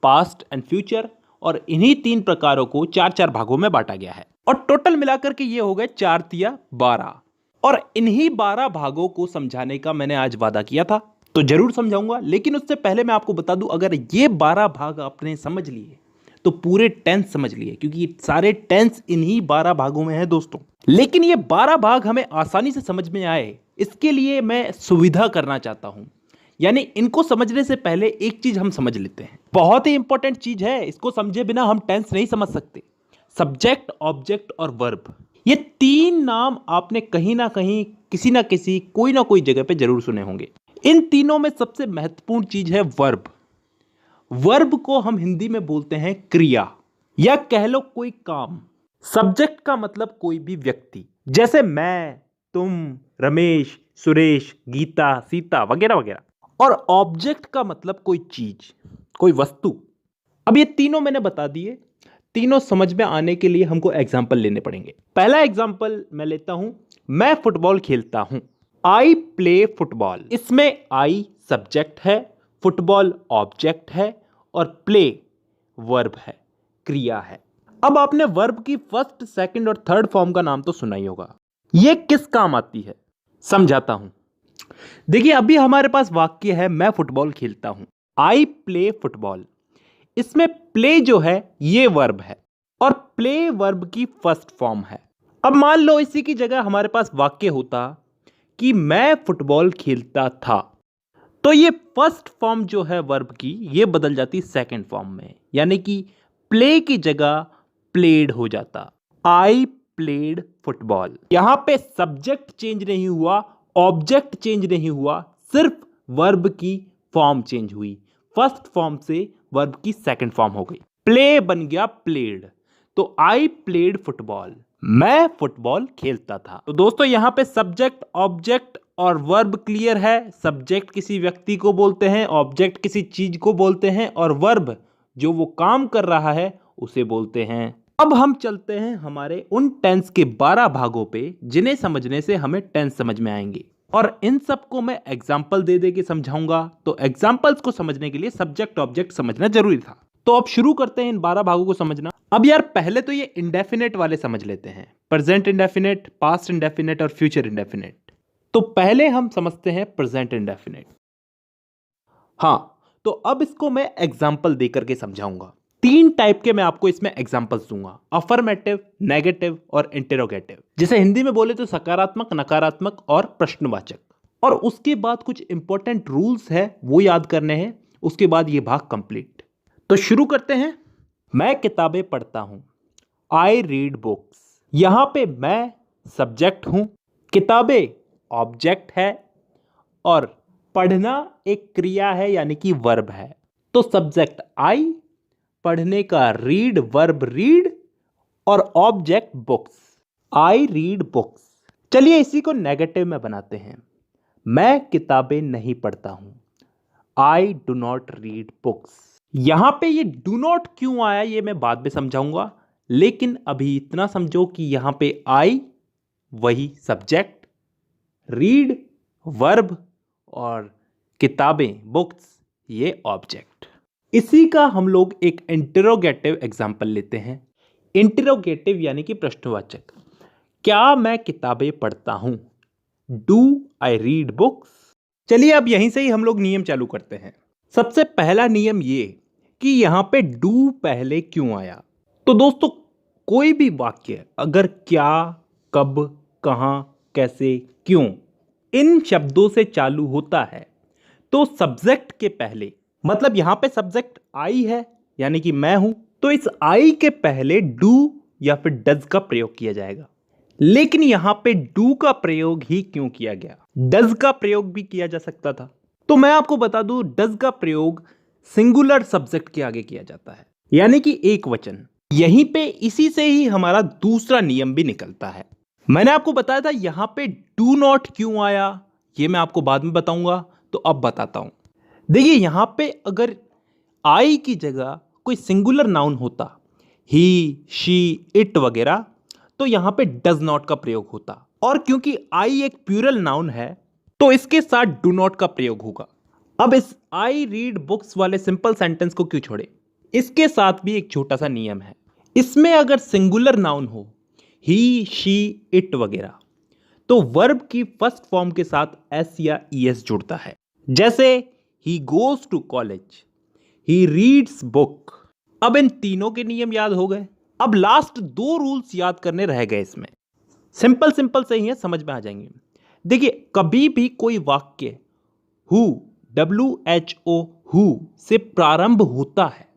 Past and future, और इन्हीं 3 प्रकारों को 4-4 भागों में बांटा गया है। और टोटल मिलाकर के ये हो गए 4 तिया 12। और इन्हीं 12 भागों को समझाने का मैंने आज वादा किया था, तो जरूर समझाऊंगा। लेकिन उससे पहले मैं आपको बता दूं, अगर ये 12 भाग आपने समझ लिए तो पूरे टेंस समझ लिए, क्योंकि सारे टेंस इन्हीं 12 भागों में है दोस्तों। लेकिन ये 12 भाग हमें आसानी से समझ में आए, इसके लिए मैं सुविधा करना चाहता हूं। यानी इनको समझने से पहले एक चीज हम समझ लेते हैं, बहुत ही इंपॉर्टेंट चीज है, इसको समझे बिना हम टेंस नहीं समझ सकते। सब्जेक्ट, ऑब्जेक्ट और वर्ब, ये 3 नाम आपने कहीं ना कहीं, किसी ना किसी, कोई ना कोई जगह पे जरूर सुने होंगे। इन तीनों में सबसे महत्वपूर्ण चीज है वर्ब। वर्ब को हम हिंदी में बोलते हैं क्रिया, या कह लो कोई काम। सब्जेक्ट का मतलब कोई भी व्यक्ति, जैसे मैं, तुम, रमेश, सुरेश, गीता, सीता वगैरह वगैरह। और ऑब्जेक्ट का मतलब कोई चीज, कोई वस्तु। अब ये तीनों मैंने बता दिए, तीनों समझ में आने के लिए हमको एग्जाम्पल लेने पड़ेंगे। पहला एग्जाम्पल मैं लेता हूं, मैं फुटबॉल खेलता हूं। I play football. इसमें आई सब्जेक्ट है, फुटबॉल ऑब्जेक्ट है, और प्ले वर्ब है, क्रिया है। अब आपने वर्ब की फर्स्ट, सेकंड और थर्ड फॉर्म का नाम तो सुना ही होगा। यह किस काम आती है, समझाता हूं। देखिए, अभी हमारे पास वाक्य है मैं फुटबॉल खेलता हूं, आई प्ले फुटबॉल। इसमें प्ले जो है ये वर्ब है, और प्ले वर्ब की फर्स्ट फॉर्म है। अब मान लो इसी की जगह हमारे पास वाक्य होता कि मैं फुटबॉल खेलता था, तो ये फर्स्ट फॉर्म जो है वर्ब की, ये बदल जाती सेकंड फॉर्म में, यानी कि प्ले की जगह प्लेड हो जाता, आई प्लेड फुटबॉल। यहां पे सब्जेक्ट चेंज नहीं हुआ, ऑब्जेक्ट चेंज नहीं हुआ, सिर्फ वर्ब की फॉर्म चेंज हुई। फर्स्ट फॉर्म से वर्ब की सेकंड फॉर्म हो गई, प्ले बन गया प्लेड। तो आई प्लेड फुटबॉल, मैं फुटबॉल खेलता था। तो दोस्तों यहां पे सब्जेक्ट, ऑब्जेक्ट और वर्ब क्लियर है। सब्जेक्ट किसी व्यक्ति को बोलते हैं, ऑब्जेक्ट किसी चीज को बोलते हैं, और वर्ब जो वो काम कर रहा है उसे बोलते हैं। अब हम चलते हैं हमारे उन टेंस के 12 भागों पे, जिन्हें समझने से हमें टेंस समझ में आएंगे, और इन सबको मैं एग्जाम्पल दे दे के समझाऊंगा। तो एग्जाम्पल्स को समझने के लिए सब्जेक्ट ऑब्जेक्ट समझना जरूरी था। तो अब शुरू करते हैं इन 12 भागों को समझना। अब यार पहले तो ये इंडेफिनेट वाले समझ लेते हैं, प्रेजेंट इंडेफिनेट, पास्ट इंडेफिनेट और फ्यूचर इंडेफिनेट। तो पहले हम समझते हैं प्रेजेंट इंडेफिनेट। हां, तो अब इसको मैं एग्जाम्पल देकर के समझाऊंगा। 3 टाइप के मैं आपको इसमें एग्जाम्पल्स दूंगा, अफर्मेटिव, नेगेटिव और इंटेरोगेटिव। जिसे हिंदी में बोले तो सकारात्मक, नकारात्मक और प्रश्नवाचक। और उसके बाद कुछ इंपॉर्टेंट रूल्स है, वो याद करने हैं, उसके बाद ये भाग कंप्लीट। तो शुरू करते हैं। मैं किताबें पढ़ता हूं, आई रीड बुक्स। यहां पे मैं सब्जेक्ट हूं, किताबें ऑब्जेक्ट है, और पढ़ना एक क्रिया है, यानी कि वर्ब है। तो सब्जेक्ट आई, पढ़ने का रीड वर्ब रीड, और object books, I read books. चलिए इसी को नेगेटिव में बनाते हैं। मैं किताबें नहीं पढ़ता हूं, I do not read books. यहां पे ये डू नॉट क्यों आया ये मैं बाद में समझाऊंगा, लेकिन अभी इतना समझो कि यहां पे आई वही सब्जेक्ट, रीड वर्ब, और किताबें बुक्स ये ऑब्जेक्ट। इसी का हम लोग एक इंटरोगेटिव एग्जाम्पल लेते हैं। इंटरोगेटिव यानी कि प्रश्नवाचक। क्या मैं किताबें पढ़ता हूं, डू आई रीड बुक्स। चलिए अब यहीं से ही हम लोग नियम चालू करते हैं। सबसे पहला नियम ये कि यहां पे डू पहले क्यों आया। तो दोस्तों कोई भी वाक्य अगर क्या, कब, कहां, कैसे, क्यों इन शब्दों से चालू होता है, तो सब्जेक्ट के पहले, मतलब यहां पे सब्जेक्ट आई है यानी कि मैं हूं, तो इस आई के पहले डू या फिर डज का प्रयोग किया जाएगा। लेकिन यहां पे डू का प्रयोग ही क्यों किया गया, डज का प्रयोग भी किया जा सकता था। तो मैं आपको बता दूं, डज का प्रयोग सिंगुलर सब्जेक्ट के आगे किया जाता है, यानी कि एक वचन। यहीं पे इसी से ही हमारा दूसरा नियम भी निकलता है। मैंने आपको बताया था यहां पे डू नॉट क्यों आया, ये मैं आपको बाद में बताऊंगा, तो अब बताता हूं। देखिए यहां पे अगर आई की जगह कोई सिंगुलर नाउन होता, ही, शी, इट वगैरह, तो यहां पे डज नॉट का प्रयोग होता। और क्योंकि आई एक प्लूरल नाउन है, तो इसके साथ डू नॉट का प्रयोग होगा। अब इस आई रीड बुक्स वाले सिंपल सेंटेंस को क्यों छोड़े, इसके साथ भी एक छोटा सा नियम है। इसमें अगर सिंगुलर नाउन हो, ही, शी, इट वगैरह, तो वर्ब की फर्स्ट फॉर्म के साथ एस या ईएस जुड़ता है। जैसे he goes to college, he reads book. अब इन तीनों के नियम याद हो गए। अब लास्ट दो रूल्स याद करने रह गए इसमें। सिंपल सिंपल से ही है, समझ में आ जाएंगे। देखिए, कभी भी कोई वाक्य हु, WHO, हु से प्रारंभ होता है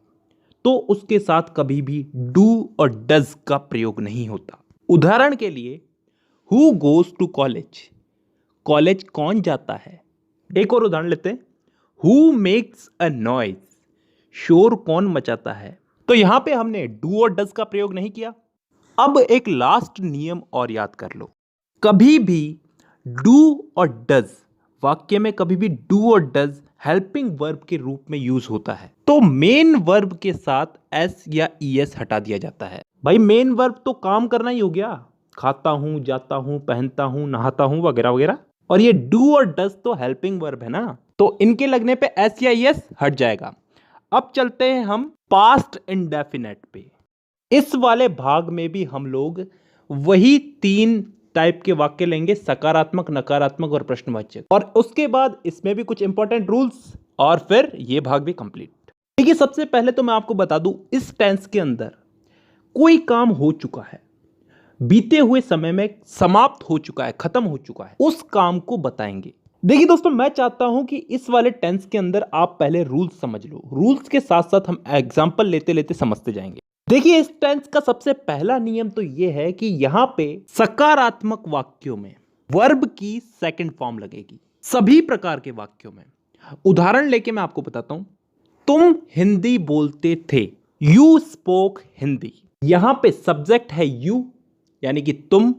तो उसके साथ कभी भी डू और डज का प्रयोग नहीं होता। उदाहरण के लिए, who goes to college, college कौन जाता है। एक और उदाहरण लेते हैं, हु मेक्स अ नॉइज, शोर कौन मचाता है। तो यहां पे हमने डू और डज का प्रयोग नहीं किया। अब एक लास्ट नियम और याद कर लो, कभी भी डू और डज, वाक्य में कभी भी डू और डज हेल्पिंग वर्ब के रूप में यूज होता है तो मेन वर्ब के साथ एस या ईएस हटा दिया जाता है। भाई मेन वर्ब तो काम करना ही हो गया, खाता हूं, जाता हूं, पहनता हूं, नहाता हूं वगैरह वगैरह, और ये डू और डज तो हेल्पिंग वर्ब है ना, तो इनके लगने पे एस या ईएस हट जाएगा। अब चलते हैं हम पास्ट इंडेफिनेट पे। इस वाले भाग में भी हम लोग वही तीन टाइप के वाक्य लेंगे, सकारात्मक, नकारात्मक और प्रश्नवाचक, और उसके बाद इसमें भी कुछ इंपॉर्टेंट रूल्स, और फिर ये भाग भी कंप्लीट। देखिए, सबसे पहले तो मैं आपको बता दूं, इस टेंस के अंदर कोई काम हो चुका है, बीते हुए समय में समाप्त हो चुका है, खत्म हो चुका है, उस काम को बताएंगे। देखिए दोस्तों, मैं चाहता हूं कि इस वाले टेंस के अंदर आप पहले रूल्स समझ लो, रूल्स के साथ साथ हम एग्जांपल लेते लेते समझते जाएंगे। देखिए, इस टेंस का सबसे पहला नियम तो यह है कि यहां पे सकारात्मक वाक्यों में वर्ब की सेकंड फॉर्म लगेगी, सभी प्रकार के वाक्यों में। उदाहरण लेके मैं आपको बताता हूं, तुम हिंदी बोलते थे, यू स्पोक हिंदी। यहां पे सब्जेक्ट है यू यानी कि तुम,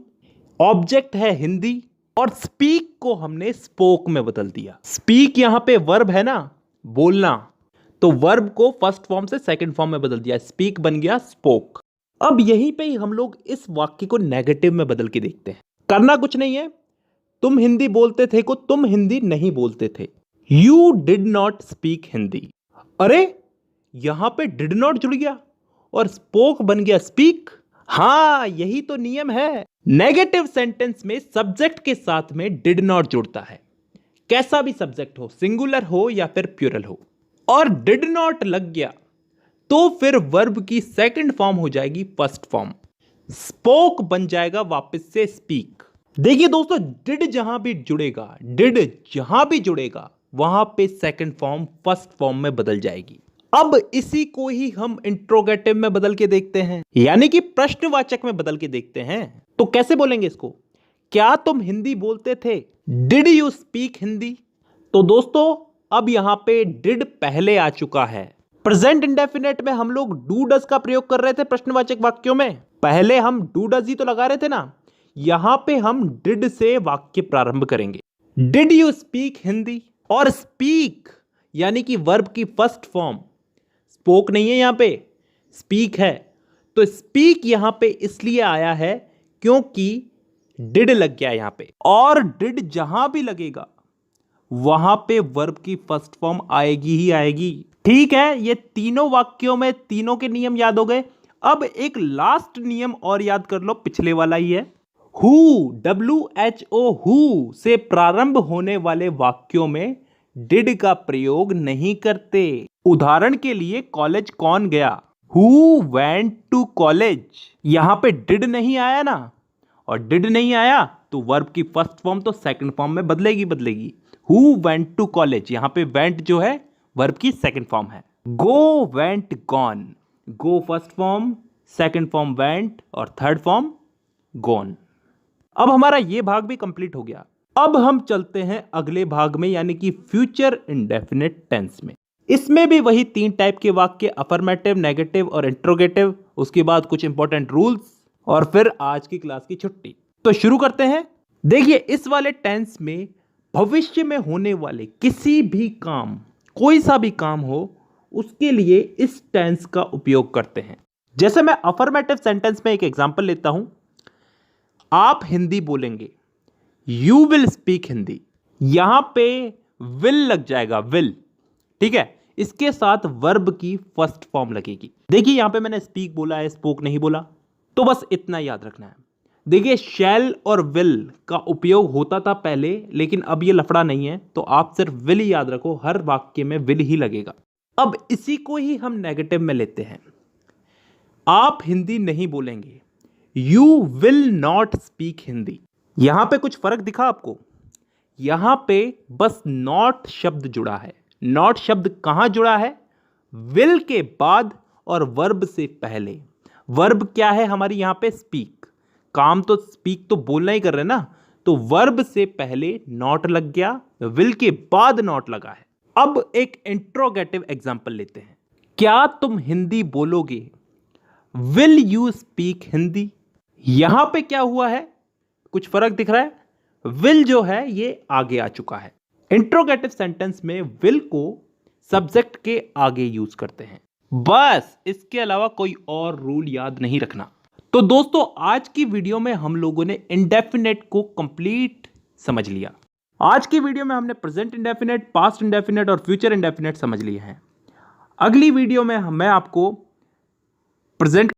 ऑब्जेक्ट है हिंदी, और स्पीक को हमने स्पोक में बदल दिया। स्पीक यहां पे वर्ब है ना, बोलना, तो वर्ब को फर्स्ट फॉर्म से सेकंड फॉर्म में बदल दिया, स्पीक बन गया स्पोक। अब यहीं पे ही हम लोग इस वाक्य को नेगेटिव में बदल के देखते हैं। करना कुछ नहीं है, तुम हिंदी बोलते थे को तुम हिंदी नहीं बोलते थे, you did not speak Hindi. अरे यहां पे डिड नॉट जुड़ गया और स्पोक बन गया स्पीक। हां, यही तो नियम है। नेगेटिव सेंटेंस में सब्जेक्ट के साथ में डिड नॉट जुड़ता है, कैसा भी सब्जेक्ट हो, सिंगुलर हो या फिर प्लूरल हो, और डिड नॉट लग गया तो फिर वर्ब की सेकंड फॉर्म हो जाएगी फर्स्ट फॉर्म, स्पोक बन जाएगा वापस से स्पीक। देखिए दोस्तों, डिड जहां भी जुड़ेगा वहां पे सेकंड फॉर्म फर्स्ट फॉर्म में बदल जाएगी। अब इसी को ही हम इंट्रोगेटिव में बदल के देखते हैं, यानी कि प्रश्नवाचक में बदल के देखते हैं। तो कैसे बोलेंगे इसको, क्या तुम हिंदी बोलते थे, डिड यू स्पीक हिंदी। तो दोस्तों, अब यहां पे डिड पहले आ चुका है। प्रेजेंट इंडेफिनेट में हम लोग डू डज का प्रयोग कर रहे थे प्रश्नवाचक वाक्यों में, पहले हम डू डज ही तो लगा रहे थे ना, यहां पे हम डिड से वाक्य प्रारंभ करेंगे। डिड यू स्पीक हिंदी, और स्पीक यानी कि वर्ब की फर्स्ट फॉर्म, स्पोक नहीं है, यहां पे स्पीक है, तो स्पीक यहां पे इसलिए आया है क्योंकि डिड लग गया यहां पे, और डिड जहां भी लगेगा वहां पे वर्ब की फर्स्ट फॉर्म आएगी ही आएगी। ठीक है, ये तीनों वाक्यों में तीनों के नियम याद हो गए। अब एक लास्ट नियम और याद कर लो, पिछले वाला ही है। हु, WHO, हु से प्रारंभ होने वाले वाक्यों में डिड का प्रयोग नहीं करते। उदाहरण के लिए, कॉलेज कौन गया, हु वेंट टू कॉलेज। यहां पे डिड नहीं आया ना, और डिड नहीं आया तो वर्ब की फर्स्ट फॉर्म तो सेकंड फॉर्म में बदलेगी। हु वेंट टू कॉलेज, यहां पे वेंट जो है वर्ब की सेकंड फॉर्म है। Go, went, gone, go first form, second form went, और थर्ड फॉर्म गॉन। अब हमारा ये भाग भी कंप्लीट हो गया। अब हम चलते हैं अगले भाग में, यानी कि फ्यूचर इंडेफिनिट टेंस में। इसमें भी वही तीन टाइप के वाक्य, अफर्मेटिव, नेगेटिव और इंट्रोगेटिव, उसके बाद कुछ इंपॉर्टेंट रूल्स, और फिर आज की क्लास की छुट्टी। तो शुरू करते हैं। देखिए, इस वाले टेंस में भविष्य में होने वाले किसी भी काम, कोई सा भी काम हो, उसके लिए इस टेंस का उपयोग करते हैं। जैसे मैं अफर्मेटिव सेंटेंस में एक एग्जांपल लेता हूं, आप हिंदी बोलेंगे, यू विल स्पीक हिंदी। यहां पे विल लग जाएगा, विल, ठीक है, इसके साथ वर्ब की फर्स्ट फॉर्म लगेगी। देखिए यहां पे मैंने स्पीक बोला है, स्पोक नहीं बोला, तो बस इतना याद रखना है। देखिए शैल और विल का उपयोग होता था पहले, लेकिन अब ये लफड़ा नहीं है, तो आप सिर्फ विल ही याद रखो, हर वाक्य में विल ही लगेगा। अब इसी को ही हम नेगेटिव में लेते हैं। आप हिंदी नहीं बोलेंगे, you will not speak Hindi. यहां पे कुछ फर्क दिखा आपको? यहां पे बस नॉट शब्द जुड़ा है। नॉट शब्द कहां जुड़ा है? विल के बाद और वर्ब से पहले। वर्ब क्या है हमारी यहां पे? स्पीक। काम तो स्पीक तो बोलना ही कर रहे हैं ना, तो वर्ब से पहले नॉट लग गया, विल के बाद नॉट लगा है। अब एक इंट्रोगेटिव एग्जांपल लेते हैं। क्या तुम हिंदी बोलोगे? Will you speak Hindi? यहां पे क्या हुआ है? कुछ फर्क दिख रहा है? विल जो है ये आगे आ चुका है। इंट्रोगेटिव सेंटेंस में विल को सब्जेक्ट के आगे यूज करते हैं, बस इसके अलावा कोई और रूल याद नहीं रखना। तो दोस्तों आज की वीडियो में हम लोगों ने इंडेफिनेट को कंप्लीट समझ लिया। आज की वीडियो में हमने प्रेजेंट इंडेफिनेट, पास्ट इंडेफिनेट और फ्यूचर इंडेफिनेट समझ लिए हैं। अगली वीडियो में मैं आपको प्रेजेंट